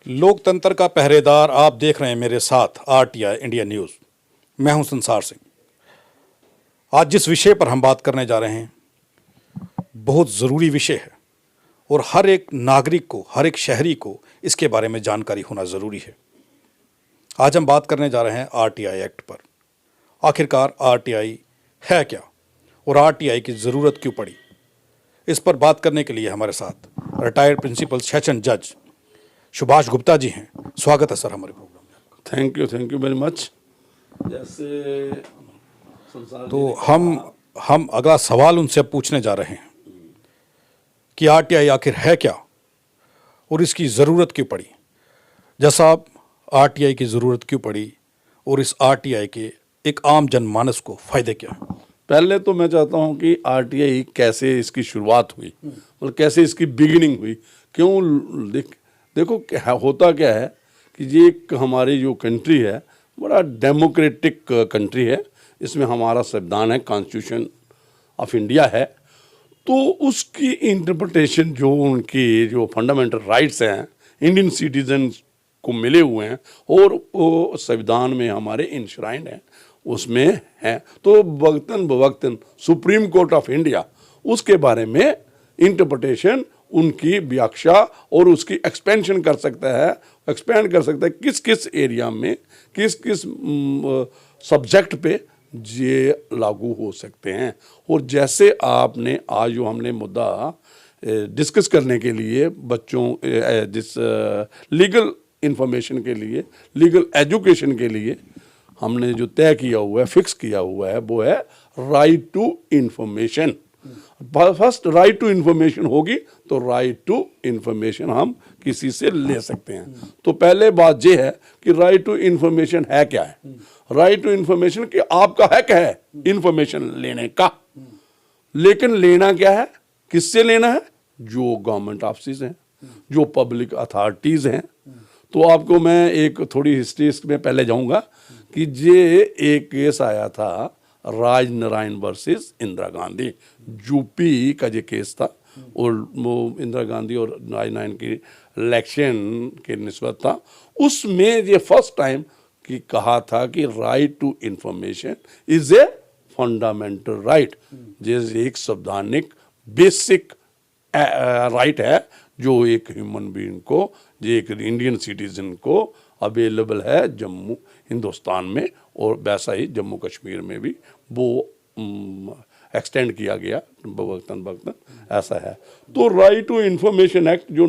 लोकतंत्र का पहरेदार आप देख रहे हैं मेरे साथ आरटीआई इंडिया न्यूज़। मैं हूं संसार सिंह। आज जिस विषय पर हम बात करने जा रहे हैं बहुत ज़रूरी विषय है और हर एक नागरिक को, हर एक शहरी को इसके बारे में जानकारी होना ज़रूरी है। आज हम बात करने जा रहे हैं आरटीआई एक्ट पर। आखिरकार आरटीआई है क्या और आरटीआई की ज़रूरत क्यों पड़ी, इस पर बात करने के लिए हमारे साथ रिटायर्ड प्रिंसिपल सेशन जज सुभाष गुप्ता जी हैं। स्वागत है सर हमारे प्रोग्राम में। Thank you very much. जैसे तो हम अगला सवाल उनसे अब पूछने जा रहे हैं कि आरटीआई आखिर है क्या और इसकी ज़रूरत क्यों पड़ी। जैसा आप आरटीआई की ज़रूरत क्यों पड़ी और इस आरटीआई के एक आम जनमानस को फ़ायदे क्या है। पहले तो मैं चाहता हूं कि आरटीआई कैसे इसकी शुरुआत हुई, मतलब कैसे इसकी बिगिनिंग हुई, क्यों देखो क्या होता क्या है कि ये एक हमारी जो कंट्री है बड़ा डेमोक्रेटिक कंट्री है। इसमें हमारा संविधान है, कॉन्स्टिट्यूशन ऑफ इंडिया है। तो उसकी इंटरप्रिटेशन जो उनकी जो फंडामेंटल राइट्स हैं इंडियन सिटीजन को मिले हुए हैं और वो संविधान में हमारे इंश्राइंड हैं, उसमें है। तो वक्तन बवक्तन सुप्रीम कोर्ट ऑफ इंडिया उसके बारे में इंटरप्रिटेशन, उनकी व्याख्या और उसकी एक्सपेंशन कर सकता है, एक्सपेंड कर सकता है किस किस एरिया में किस किस सब्जेक्ट पे ये लागू हो सकते हैं। और जैसे आपने आज जो हमने मुद्दा डिस्कस करने के लिए बच्चों जिस लीगल इंफॉर्मेशन के लिए, लीगल एजुकेशन के लिए हमने जो तय किया हुआ है, फिक्स किया हुआ है, वो है right to information. First right to information होगी तो राइट टू इंफॉर्मेशन हम किसी से ले सकते हैं। तो पहले बात यह है कि राइट टू इंफॉर्मेशन है क्या है। राइट टू इंफॉर्मेशन कि आपका हक है इंफॉर्मेशन लेने का, लेकिन लेना क्या है, किससे लेना है, जो गवर्नमेंट ऑफिस हैं, जो पब्लिक अथॉरिटीज हैं। तो आपको मैं एक थोड़ी हिस्ट्री में पहले जाऊंगा कि ये एक केस आया था राज नारायण वर्सेस इंदिरा गांधी, यूपी का ये केस था। और वो इंदिरा गांधी और राज नारायण की इलेक्शन के निस्बत था। उसमें ये फर्स्ट टाइम कि कहा था कि right to information is a fundamental right, जैसे एक संवैधानिक बेसिक राइट है जो एक ह्यूमन बीइंग को, जो एक इंडियन सिटीजन को अवेलेबल है जम्मू हिंदुस्तान में, और वैसा ही जम्मू कश्मीर में भी वो एक्सटेंड किया गया वक्तन ऐसा है। तो राइट टू इंफॉर्मेशन एक्ट जो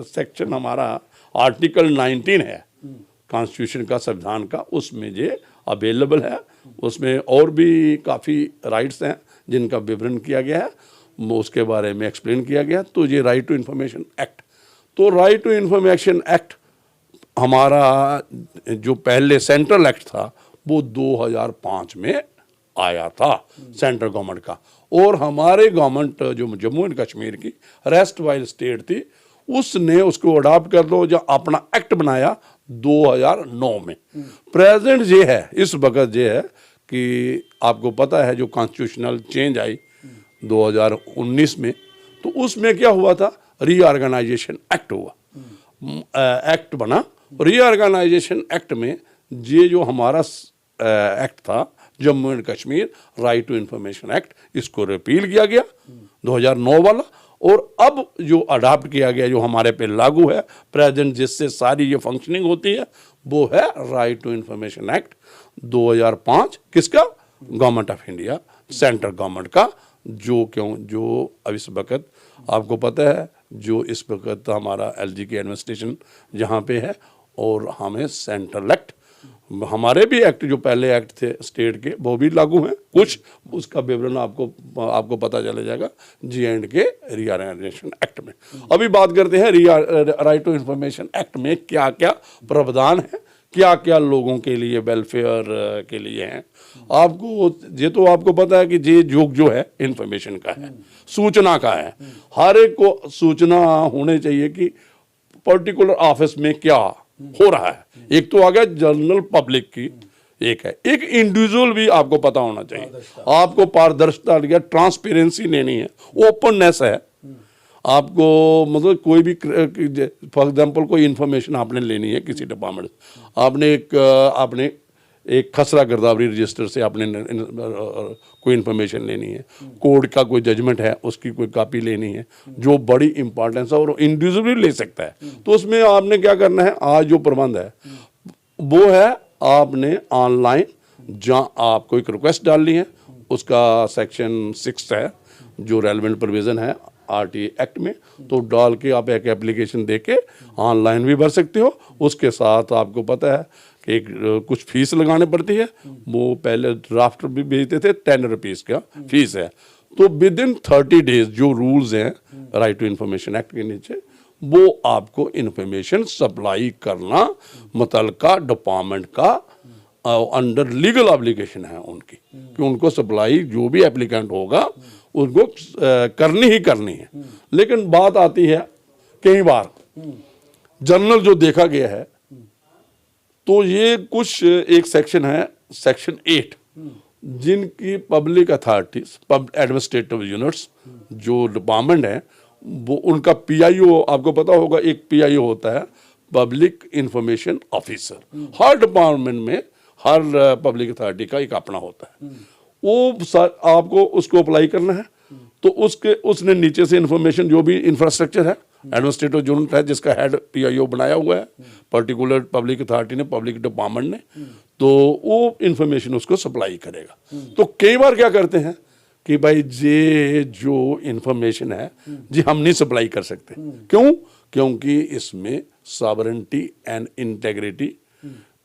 सेक्शन हमारा आर्टिकल 19 है कॉन्स्टिट्यूशन का, संविधान का, उसमें ये अवेलेबल है। उसमें और भी काफ़ी राइट्स हैं जिनका विवरण किया गया है, उसके बारे में एक्सप्लेन किया गया। तो ये राइट टू इंफॉर्मेशन एक्ट, तो राइट टू इंफॉर्मेशन एक्ट हमारा जो पहले सेंट्रल एक्ट था वो 2005 में आया था सेंट्रल गवर्नमेंट का। और हमारे गवर्नमेंट जो जम्मू एंड कश्मीर की रेस्ट वाइल स्टेट थी, उसने उसको अडॉप्ट कर लो, जो अपना एक्ट बनाया 2009 में। प्रेजेंट ये है, इस वक्त ये है कि आपको पता है जो कॉन्स्टिट्यूशनल चेंज आई 2019 में, तो उसमें क्या हुआ था, रीऑर्गेनाइजेशन एक्ट हुआ, एक्ट बना। रीऑर्गेनाइजेशन एक्ट में ये जो हमारा एक्ट था Jammu and Kashmir right to information act, इसको रिपील किया गया 2009 वाला, और अब जो अडॉप्ट किया गया, जो हमारे पे लागू है प्रेजेंट, जिससे सारी ये फंक्शनिंग होती है, वो है राइट टू इंफॉर्मेशन एक्ट 2005। किसका, government of India, central government का। जो अब इस वक्त आपको पता है, जो इस वक्त हमारा एलजी की एडमिनिस्ट्रेशन जहाँ पे है, और हमें सेंट्रल एक्ट, हमारे भी एक्ट जो पहले एक्ट थे स्टेट के वो भी लागू हैं कुछ, उसका विवरण आपको पता चले जाएगा J&K रीऑर्गेनाइजेशन एक्ट में। अभी बात करते हैं राइट टू इंफॉर्मेशन एक्ट में क्या क्या प्रावधान है, क्या क्या लोगों के लिए वेलफेयर के लिए हैं। आपको ये तो आपको पता है कि ये योग जो है इंफॉर्मेशन का है, सूचना का है। हर एक को सूचना होने चाहिए कि पर्टिकुलर ऑफिस में क्या हो रहा है। एक तो आ गया जनरल पब्लिक की, एक है, एक इंडिविजुअल भी आपको पता होना चाहिए। आपको पारदर्शिता, ट्रांसपेरेंसी लेनी है, ओपननेस है। आपको मतलब कोई भी फॉर एग्जांपल कोई इन्फॉर्मेशन आपने लेनी है किसी डिपार्टमेंट से, आपने एक खसरा गिरदावरी रजिस्टर से आपने कोई इन्फॉर्मेशन लेनी है, कोर्ट का कोई जजमेंट है उसकी कोई कॉपी लेनी है जो बड़ी इंपॉर्टेंस है और इंडिविजुअली ले सकता है, तो उसमें आपने क्या करना है, आज जो प्रबंध है वो है आपने ऑनलाइन जहाँ आपको एक रिक्वेस्ट डालनी है, उसका सेक्शन 6 है जो रेलेवेंट प्रोविज़न है आरटीआई एक्ट में, तो डाल के आप एक एप्लीकेशन दे के ऑनलाइन भी भर सकते हो। उसके साथ आपको पता है कि एक कुछ फीस लगाने पड़ती है, वो पहले ड्राफ्ट भी भेजते थे 10 रुपीज़ का फीस है, तो विद इन 30 डेज जो रूल्स हैं राइट टू इंफॉर्मेशन एक्ट के नीचे वो आपको इंफॉर्मेशन सप्लाई करना मुतल्लिका डिपार्टमेंट का अंडर लीगल ऑब्लिगेशन है उनकी, कि उनको सप्लाई जो भी एप्लीकेंट होगा उनको करनी ही करनी है। लेकिन बात आती है कई बार जनरल जो देखा गया है, तो ये कुछ एक सेक्शन है सेक्शन 8 जिनकी पब्लिक अथॉरिटीज एडमिनिस्ट्रेटिव यूनिट्स जो डिपार्टमेंट है वो उनका पीआईओ, आपको पता होगा एक पीआईओ होता है पब्लिक इंफॉर्मेशन ऑफिसर, हर डिपार्टमेंट में हर पब्लिक अथॉरिटी का एक अपना होता है, वो आपको उसको अप्लाई करना है, तो उसने नीचे से इंफॉर्मेशन जो भी इंफ्रास्ट्रक्चर है एडमिनिस्ट्रेटिव यूनिट है जिसका हेड पीआईओ बनाया हुआ है पर्टिकुलर पब्लिक अथॉरिटी ने, पब्लिक डिपार्टमेंट ने, तो वो इंफॉर्मेशन उसको सप्लाई करेगा। तो कई बार क्या करते हैं कि भाई ये जो इंफॉर्मेशन है जी हम नहीं सप्लाई कर सकते, क्यों? क्योंकि इसमें सॉवरेनिटी एंड इंटेग्रिटी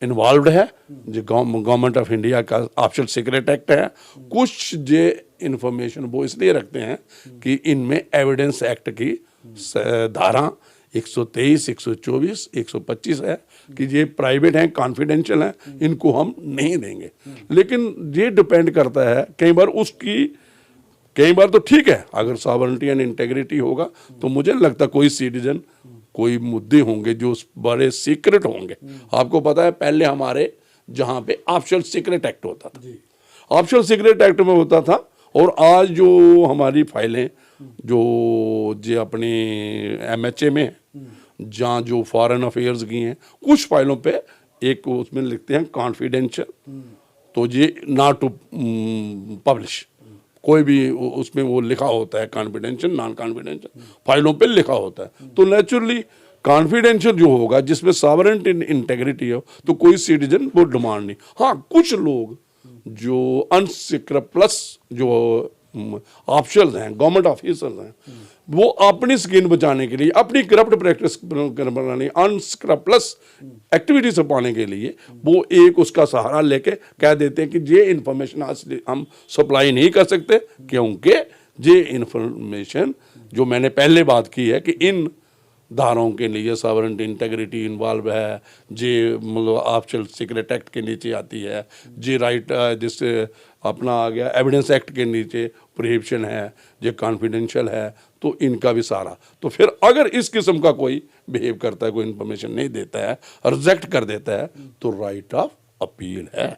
इन्वॉल्व है, जो गवर्नमेंट ऑफ इंडिया का ऑफिशियल सीक्रेट एक्ट है, कुछ जो इंफॉर्मेशन वो इसलिए रखते हैं कि इनमें एविडेंस एक्ट की धारा 123, 124, 125 है कि ये प्राइवेट हैं, कॉन्फिडेंशियल हैं, इनको हम नहीं देंगे। लेकिन ये डिपेंड करता है कई बार तो ठीक है, अगर सॉवरेनिटी एंड इंटेग्रिटी होगा तो मुझे लगता कोई सिटीजन कोई मुद्दे होंगे जो बड़े सीक्रेट होंगे। आपको पता है पहले हमारे जहाँ पे ऑफिशियल सीक्रेट एक्ट होता था, ऑफिशियल सीक्रेट एक्ट में होता था, और आज जो हमारी फाइलें जो अपनी एमएचए में जहाँ जो फॉरेन अफेयर्स की हैं, कुछ फाइलों पे एक उसमें लिखते हैं कॉन्फिडेंशियल, तो ये नॉट टू पब्लिश, कोई भी उसमें वो लिखा होता है कॉन्फिडेंशियल, नॉन कॉन्फिडेंशियल फाइलों पे लिखा होता है। तो नेचुरली कॉन्फिडेंशियल जो होगा जिसमें सॉवरेन इंटेग्रिटी हो तो कोई सिटीजन वो डिमांड नहीं। हाँ, कुछ लोग जो अनसिक्योर प्लस जो ऑफिशियल्स हैं, गवर्नमेंट ऑफिसर्स हैं, वो अपनी स्किन बचाने के लिए, अपनी करप्ट प्रैक्टिस बनाने, अनसिक्योर प्लस एक्टिविटी से पाने के लिए वो एक उसका सहारा लेके कह देते हैं कि ये इंफॉर्मेशन हम सप्लाई नहीं कर सकते, क्योंकि ये इंफॉर्मेशन जो मैंने पहले बात की है कि इन धाराओं के लिए सॉवरेनिटी इंटेग्रिटी इन्वॉल्व है, जे मतलब ऑफिशियल सीक्रेट एक्ट के नीचे आती है, जे राइट जिससे अपना आ गया एविडेंस एक्ट के नीचे प्रोहिबिशन है, जे कॉन्फिडेंशियल है, तो इनका भी सारा। तो फिर अगर इस किस्म का कोई बिहेव करता है, कोई इन्फॉर्मेशन नहीं देता है, रिजेक्ट कर देता है, तो राइट ऑफ अपील है,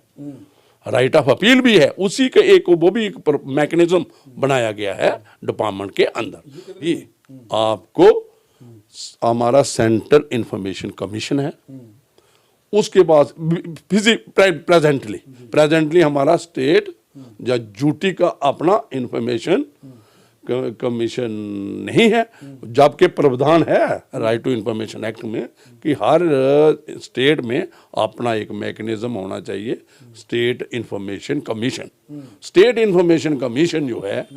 राइट ऑफ अपील भी है, उसी का एक वो भी एक मैकेनिज्म बनाया गया है डिपार्टमेंट के अंदर। ये आपको हमारा सेंट्रल इंफॉर्मेशन कमीशन है, उसके बाद प्रेजेंटली हमारा स्टेट या यूटी का अपना इंफॉर्मेशन कमीशन नहीं है, जबकि प्रावधान है राइट टू इंफॉर्मेशन एक्ट में कि हर स्टेट में अपना एक मैकेनिज्म होना चाहिए, state information commission. State information commission जो है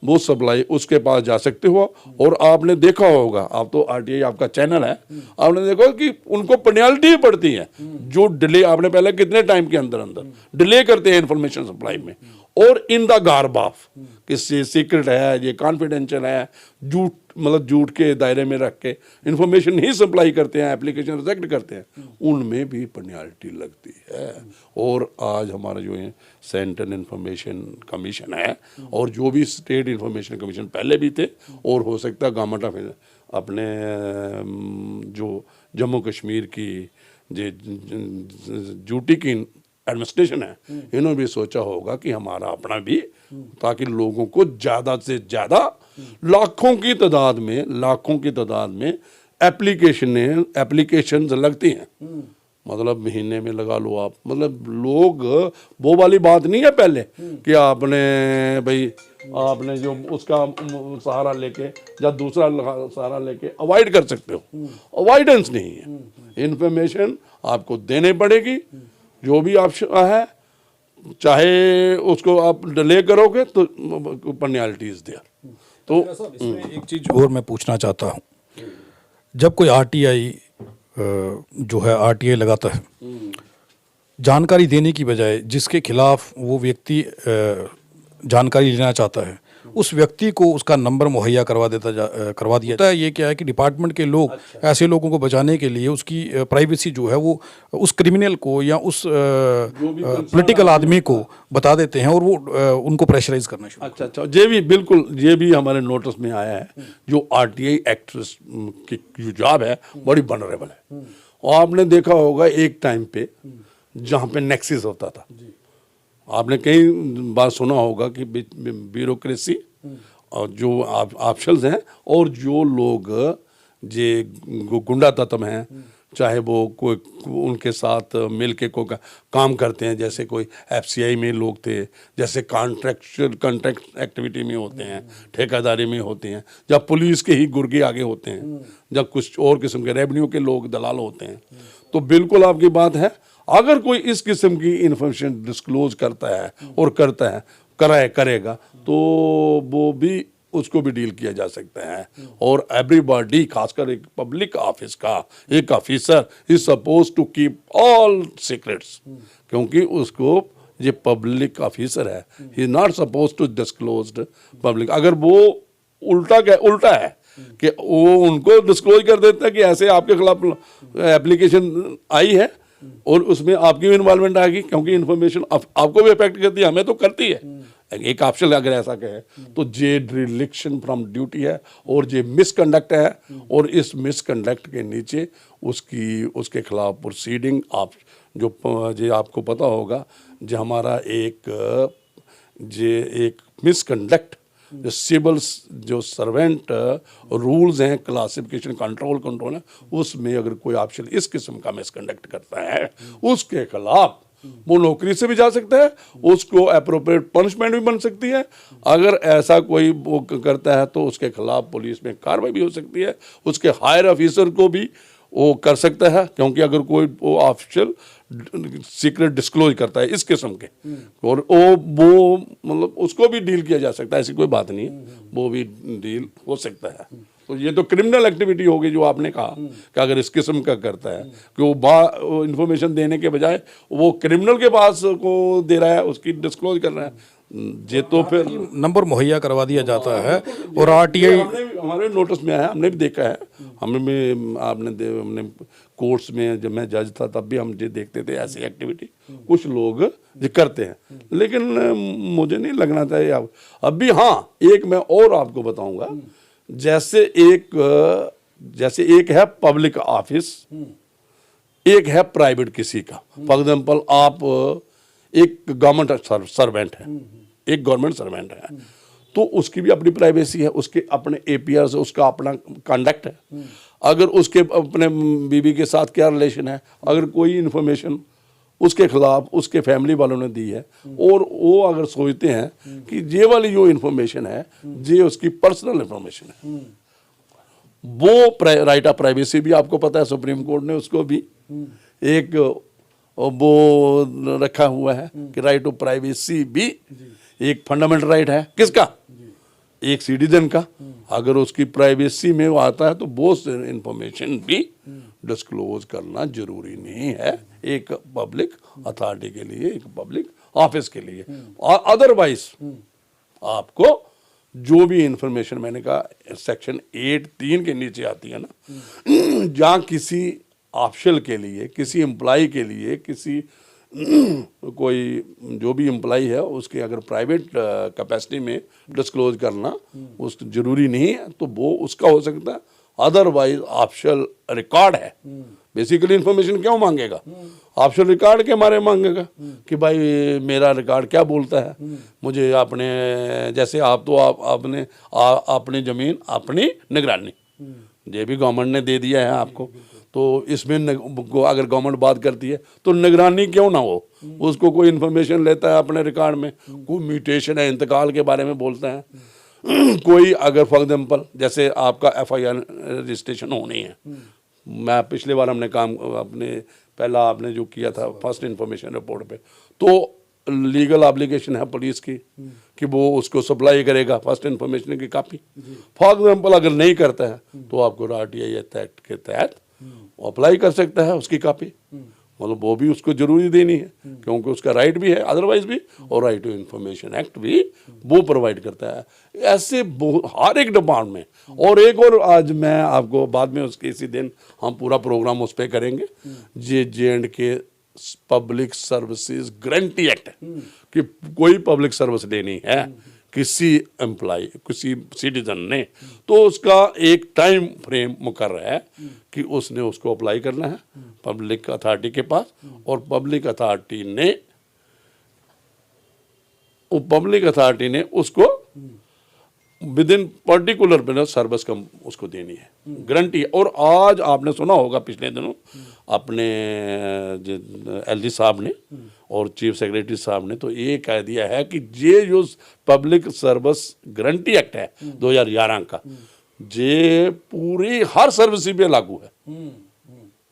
वो सप्लाई उसके पास जा सकते हो। और आपने देखा होगा, आप तो आरटीआई आपका चैनल है, आपने देखा कि उनको पेनल्टी पड़ती है जो डिले, आपने पहले कितने टाइम के अंदर डिले करते हैं इंफॉर्मेशन सप्लाई में, और इन द गार्ब ऑफ किसी सीक्रेट है, ये कॉन्फिडेंशियल है, झूठ मतलब झूठ के दायरे में रख के इंफॉर्मेशन नहीं सप्लाई करते हैं, एप्लीकेशन रिजेक्ट करते हैं, उनमें भी पेनल्टी लगती है। और आज हमारा जो है सेंट्रल इंफॉर्मेशन कमीशन है, और जो भी स्टेट इंफॉर्मेशन कमीशन पहले भी थे, और हो सकता है गवर्नमेंट ऑफ अपने जो जम्मू कश्मीर की ड्यूटी की एडमिनिस्ट्रेशन है, इन्होंने भी सोचा होगा कि हमारा अपना भी, ताकि लोगों को ज़्यादा से ज़्यादा लाखों की तादाद में एप्लीकेशन लगती हैं। मतलब महीने में लगा लो आप, मतलब लोग, वो वाली बात नहीं है पहले कि आपने जो उसका सहारा लेके या दूसरा सहारा लेके अवॉइड कर सकते हो, अवॉइडेंस नहीं है। इंफॉर्मेशन आपको देनी पड़ेगी, जो भी आप है, चाहे उसको आप डिले करोगे तो पेनल्टी इज देयर। तो इसमें एक चीज़ और मैं पूछना चाहता हूँ, जब कोई आरटीआई जो है आरटीआई लगाता है, जानकारी देने की बजाय जिसके खिलाफ वो व्यक्ति जानकारी लेना चाहता है, उस व्यक्ति को उसका नंबर मुहैया करवा दिया जाता है। ये क्या है कि डिपार्टमेंट के लोग ऐसे लोगों को बचाने के लिए उसकी प्राइवेसी जो है वो उस क्रिमिनल को या उस पॉलिटिकल आदमी को बता देते हैं और वो उनको प्रेशराइज करना शुरू। अच्छा, ये भी बिल्कुल, ये भी हमारे नोटिस में आया है। जो आरटीआई एक्ट्रेस की जो जॉब है बड़ी वल्नरेबल है, और आपने देखा होगा एक टाइम पे जहाँ पे नेक्सिस होता था, आपने कई बार सुना होगा कि ब्यूरोक्रेसी और जो ऑफिशियल्स हैं और जो लोग जे गुंडा तत्व हैं, चाहे वो कोई उनके साथ मिल के कोई काम करते हैं, जैसे कोई एफसीआई में लोग थे, जैसे कॉन्ट्रैक्ट एक्टिविटी में होते हैं, ठेकेदारी में होते हैं, जब पुलिस के ही गुर्गे आगे होते हैं, जब कुछ और किस्म के रेवेन्यू के लोग दलाल होते हैं। तो बिल्कुल आपकी बात है, अगर कोई इस किस्म की इंफॉर्मेशन डिस्क्लोज करता है और करेगा तो वो भी, उसको भी डील किया जा सकता है। और एवरीबॉडी, खासकर एक पब्लिक ऑफिस का एक officer is suppose to keep all secrets, क्योंकि उसको, ये पब्लिक ऑफिसर है, he is not suppose to disclose public. अगर वो उल्टा है कि वो उनको डिस्क्लोज कर देता है कि ऐसे आपके खिलाफ एप्लीकेशन आई है और उसमें आपकी भी इन्वॉल्वमेंट आएगी, क्योंकि इन्फॉर्मेशन आपको भी अफेक्ट करती है, हमें तो करती है। एक ऑप्शन अगर ऐसा कहे तो जे डिलिक्शन फ्रॉम ड्यूटी है और जे मिसकंडक्ट है, और इस मिसकंडक्ट के नीचे उसके खिलाफ प्रोसीडिंग आप जो आपको पता होगा, जो हमारा एक मिसकंडक्ट जो सिविल जो सर्वेंट रूल्स हैं, क्लासिफिकेशन कंट्रोल है, उसमें अगर कोई ऑप्शन इस किस्म का मिसकंडक्ट करता है, उसके खिलाफ वो नौकरी से भी जा सकता है, उसको अप्रोप्रिएट पनिशमेंट भी बन सकती है। अगर ऐसा कोई वो करता है तो उसके खिलाफ पुलिस में कार्रवाई भी हो सकती है, उसके हायर ऑफिसर को भी वो कर सकता है, क्योंकि अगर कोई वो ऑफिशियल सीक्रेट डिस्क्लोज करता है इस किस्म के, और वो मतलब उसको भी डील किया जा सकता है, ऐसी कोई बात नहीं है, वो भी डील हो सकता है। तो ये तो क्रिमिनल एक्टिविटी होगी जो आपने कहा कि अगर इस किस्म का करता है कि वो इंफॉर्मेशन देने के बजाय वो क्रिमिनल के पास को दे रहा है, उसकी डिस्क्लोज कर रहा है, ये तो फिर नंबर मुहैया करवा दिया जाता है। और आरटीआई हमारे नोटिस में आया, हमने भी देखा है, हमने कोर्ट्स में जब मैं जज था तब भी हम ये देखते थे ऐसी एक्टिविटी कुछ लोग ये करते हैं, लेकिन मुझे नहीं लगना चाहिए अब भी। हाँ, एक मैं और आपको बताऊंगा, जैसे एक है पब्लिक ऑफिस, एक है प्राइवेट किसी का। फॉर एग्जाम्पल, आप एक गवर्नमेंट सर्वेंट है, एक गवर्नमेंट सर्वेंट है, तो उसकी भी अपनी प्राइवेसी है, उसके अपने एपीआर से उसका अपना कंडक्ट है, अगर उसके अपने बीवी के साथ क्या रिलेशन है, अगर कोई इन्फॉर्मेशन उसके खिलाफ उसके फैमिली वालों ने दी है, और वो अगर सोचते हैं कि ये वाली जो इन्फॉर्मेशन है ये उसकी पर्सनल इन्फॉर्मेशन है, वो राइट ऑफ प्राइवेसी भी आपको पता है, सुप्रीम कोर्ट ने उसको भी एक वो रखा हुआ है कि राइट ऑफ प्राइवेसी भी एक फंडामेंटल राइट है। किसका? एक सिटीजन का। अगर उसकी प्राइवेसी में वो आता है तो वो इंफॉर्मेशन भी डिस्क्लोज करना जरूरी नहीं है एक पब्लिक अथॉरिटी के लिए, एक पब्लिक ऑफिस के लिए। अदरवाइज आपको जो भी इंफॉर्मेशन, मैंने कहा सेक्शन 8(3) के नीचे आती है ना, जहाँ किसी ऑफिशियल के लिए, किसी एम्प्लॉय के लिए, किसी कोई जो भी एम्प्लॉय है उसके अगर प्राइवेट कैपेसिटी में डिस्क्लोज करना उस जरूरी नहीं है, तो वो उसका हो सकता है। अदरवाइज ऑफिशियल रिकॉर्ड है। बेसिकली इंफॉर्मेशन क्यों मांगेगा? ऑफिशियल रिकॉर्ड के मारे मांगेगा कि भाई मेरा रिकॉर्ड क्या बोलता है, मुझे अपने जैसे आप तो आपने अपनी ज़मीन अपनी निगरानी, ये भी गवर्नमेंट ने दे दिया है आपको, तो इसमें अगर गवर्नमेंट बात करती है तो निगरानी क्यों ना हो? उसको कोई इन्फॉर्मेशन लेता है अपने रिकॉर्ड में, कोई म्यूटेशन है, इंतकाल के बारे में बोलता है, कोई अगर फॉर एग्जाम्पल जैसे आपका FIR रजिस्ट्रेशन होनी है, मैं पिछले बार हमने काम अपने पहला आपने जो किया था फर्स्ट इंफॉर्मेशन रिपोर्ट पे, तो लीगल ऑब्लिगेशन है पुलिस की कि वो उसको सप्लाई करेगा फर्स्ट इंफॉर्मेशन की कॉपी। फॉर एग्जाम्पल अगर नहीं करता है तो आपको RTI एक्ट के तहत अप्लाई कर सकता है उसकी कॉपी, मतलब वो भी उसको जरूरी देनी है क्योंकि उसका राइट भी है अदरवाइज भी, और राइट टू इंफॉर्मेशन एक्ट भी वो प्रोवाइड करता है। ऐसे हर एक डिपार्टमेंट में। और एक और आज मैं आपको बाद में उसके इसी दिन हम पूरा प्रोग्राम उस पर करेंगे, J&K public services guarantee act कि कोई पब्लिक सर्विस लेनी है किसी एम्प्लॉय किसी सिटीजन ने, तो उसका एक टाइम फ्रेम मुकर्रर है कि उसने उसको अप्लाई करना है पब्लिक अथॉरिटी के पास, और पब्लिक अथॉरिटी ने उसको within particular period service कम उसको देनी है, गारंटी है। और आज आपने सुना होगा पिछले दिनों अपने LD साहब ने और चीफ सेक्रेटरी साहब ने तो ये कह दिया है कि ये जो पब्लिक सर्विस गारंटी एक्ट है 2011 का, ये पूरी हर सर्विस पे लागू है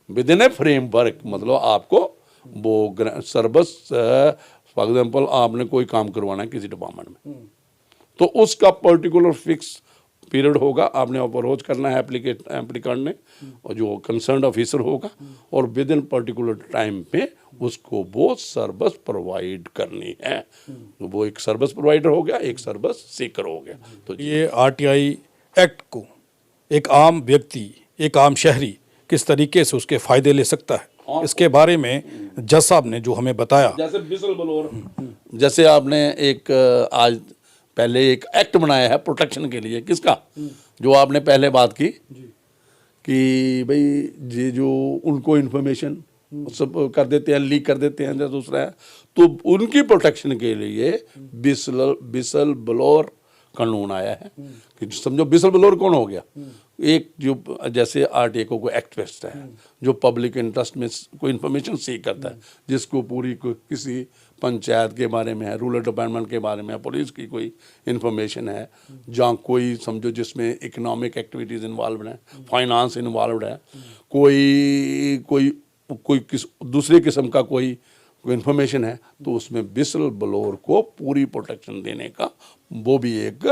विद इन ए फ्रेमवर्क। मतलब आपको वो सर्विस फॉर एग्जाम्पल आपने कोई काम करवाना है किसी डिपार्टमेंट में, तो उसका पर्टिकुलर फिक्स पीरियड होगा, आपने अप्रोच करना है एप्लीकेंट ने, और जो कंसर्न ऑफिसर होगा, और विद इन पर्टिकुलर टाइम पे उसको वो सर्विस प्रोवाइड करनी है। तो वो एक सर्विस प्रोवाइडर हो गया, एक सर्विस सीकर हो गया। तो ये RTI एक्ट को एक आम व्यक्ति, एक आम शहरी किस तरीके से उसके फायदे ले सकता है, इसके बारे में जज साहब ने जो हमें बताया। जैसे विसल ब्लोअर, जैसे आपने एक आज पहले एक एक्ट बनाया है प्रोटेक्शन के लिए, किसका? जो आपने पहले बात की कि भाई ये जो उनको इन्फॉर्मेशन सब कर देते हैं, लीक कर देते हैं, जैसे दूसरा है, तो उनकी प्रोटेक्शन के लिए विसल ब्लोअर कानून आया है कि समझो विसल ब्लोअर कौन हो गया? एक जो जैसे RTI को एक्ट वेस्ट है जो पब्लिक इंटरेस्ट में कोई इन्फॉर्मेशन सीख करता है, जिसको पूरी किसी पंचायत के बारे में है, रूरल डिपार्टमेंट के बारे में है, पुलिस की कोई इन्फॉर्मेशन है, जहाँ कोई समझो जिसमें इकोनॉमिक एक्टिविटीज़ इन्वॉल्व है, फाइनेंस इन्वॉल्व है, कोई दूसरे किस्म का कोई इन्फॉर्मेशन है, तो उसमें विसल ब्लोअर को पूरी प्रोटेक्शन देने का वो भी एक,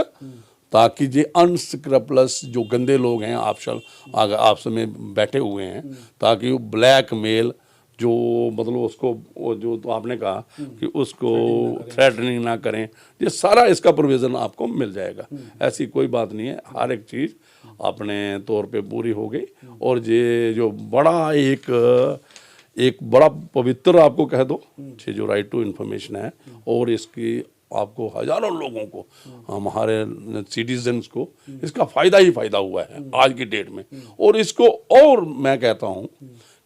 ताकि ये अनस्क्रैपलेस जो गंदे लोग हैं आपस में बैठे हुए हैं, ताकि वो ब्लैक मेल जो मतलब उसको जो तो आपने कहा कि उसको थ्रेटनिंग ना करें, ये सारा इसका प्रोविज़न आपको मिल जाएगा। ऐसी कोई बात नहीं है, हर एक चीज़ अपने तौर पे पूरी हो गई। और ये जो बड़ा एक बड़ा पवित्र आपको कह दो ये जो राइट टू इन्फॉर्मेशन है, और इसकी आपको हजारों लोगों को, हमारे सिटीजन्स को इसका फ़ायदा ही फ़ायदा हुआ है आज की डेट में। और इसको और मैं कहता हूँ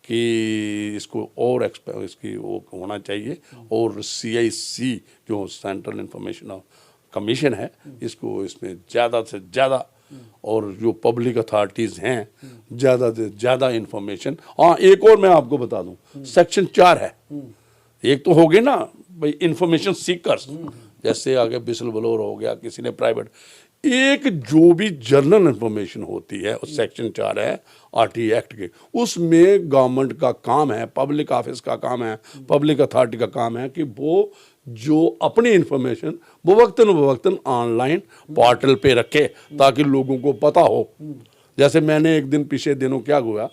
कि इसको और इसकी वो होना चाहिए, और CIC जो सेंट्रल इंफॉर्मेशन कमीशन है, इसको इसमें ज़्यादा से ज़्यादा, और जो पब्लिक अथॉरिटीज़ हैं ज़्यादा से ज़्यादा इंफॉर्मेशन। हाँ, एक और मैं आपको बता दूं, सेक्शन 4 है, एक तो हो गए ना भाई इंफॉर्मेशन सीकर्स, जैसे आगे विसल ब्लोअर हो गया, किसी ने प्राइवेट, एक जो भी जर्नल इंफॉर्मेशन होती है उस सेक्शन 4 है RTI एक्ट के, उसमें गवर्नमेंट का काम है, पब्लिक ऑफिस का काम है, पब्लिक अथॉरिटी का काम है कि वो जो अपनी इंफॉर्मेशन वो वक्तन ऑनलाइन पोर्टल पे रखे ताकि लोगों को पता हो। जैसे मैंने एक दिन पिछले दिनों क्या हुआ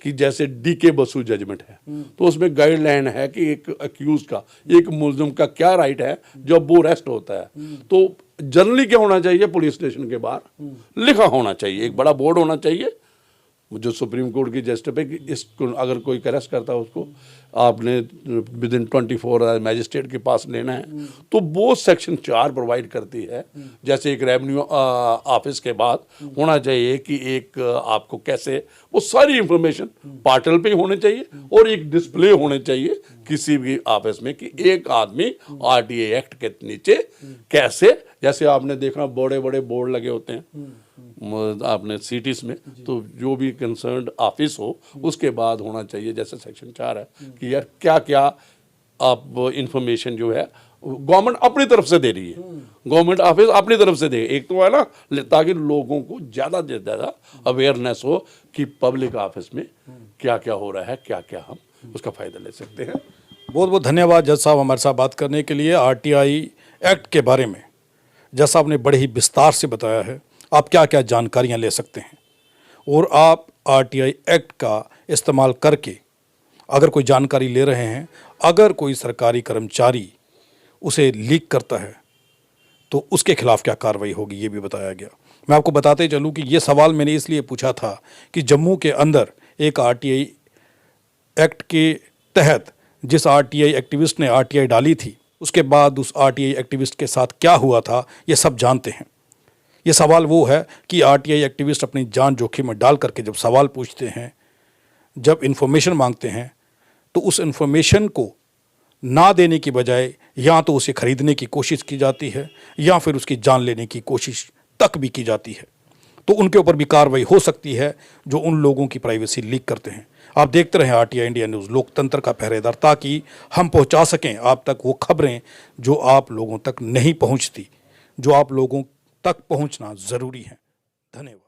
कि जैसे DK बसु जजमेंट है, तो उसमें गाइडलाइन है कि एक अक्यूज का, एक मुलजिम का क्या राइट है जब वो अरेस्ट होता है। तो जनरली क्या होना चाहिए, पुलिस स्टेशन के बाहर लिखा होना चाहिए, एक बड़ा बोर्ड होना चाहिए जो सुप्रीम कोर्ट की जस्टिस है कि इसको अगर कोई अरेस्ट करता है उसको आपने विद इन 24 मैजिस्ट्रेट के पास लेना है, तो वो सेक्शन 4 प्रोवाइड करती है। जैसे एक रेवेन्यू ऑफिस के बाद होना चाहिए कि एक आपको कैसे वो सारी इंफॉर्मेशन पोर्टल पे होने चाहिए और एक डिस्प्ले होने चाहिए किसी भी ऑफिस में कि एक आदमी आरटीआई एक्ट के नीचे कैसे, जैसे आपने देखा बड़े बड़े बोर्ड लगे होते हैं आपने सिटीज में, तो जो भी कंसर्न्ड ऑफिस हो उसके बाद होना चाहिए जैसे सेक्शन 4 है कि यार क्या क्या आप इंफॉर्मेशन जो है गवर्नमेंट अपनी तरफ से दे रही है, गवर्नमेंट ऑफिस अपनी तरफ से दे, एक तो है ना, ताकि लोगों को ज़्यादा से ज़्यादा अवेयरनेस हो कि पब्लिक ऑफिस में क्या क्या हो रहा है, क्या क्या हम उसका फ़ायदा ले सकते हैं। बहुत बहुत धन्यवाद जज साहब हमारे साथ बात करने के लिए। आरटीआई एक्ट के बारे में जज साहब ने बड़े ही विस्तार से बताया है, आप क्या क्या जानकारियां ले सकते हैं और आप आरटीआई एक्ट का इस्तेमाल करके अगर कोई जानकारी ले रहे हैं, अगर कोई सरकारी कर्मचारी उसे लीक करता है तो उसके खिलाफ क्या कार्रवाई होगी ये भी बताया गया। मैं आपको बताते चलूँ कि ये सवाल मैंने इसलिए पूछा था कि जम्मू के अंदर एक आरटीआई एक्ट के तहत जिस आरटीआई एक्टिविस्ट ने आरटीआई डाली थी, उसके बाद उस आरटीआई एक्टिविस्ट के साथ क्या हुआ था ये सब जानते हैं। ये सवाल वो है कि आरटीआई एक्टिविस्ट अपनी जान जोखिम में डाल करके जब सवाल पूछते हैं, जब इन्फॉर्मेशन मांगते हैं, तो उस इन्फॉर्मेशन को ना देने की बजाय या तो उसे खरीदने की कोशिश की जाती है या फिर उसकी जान लेने की कोशिश तक भी की जाती है। तो उनके ऊपर भी कार्रवाई हो सकती है जो उन लोगों की प्राइवेसी लीक करते हैं। आप देखते रहें आरटीआई इंडिया न्यूज़, लोकतंत्र का पहरेदार, ताकि हम पहुंचा सकें आप तक वो खबरें जो आप लोगों तक नहीं पहुंचती, जो आप लोगों तक पहुंचना ज़रूरी है। धन्यवाद।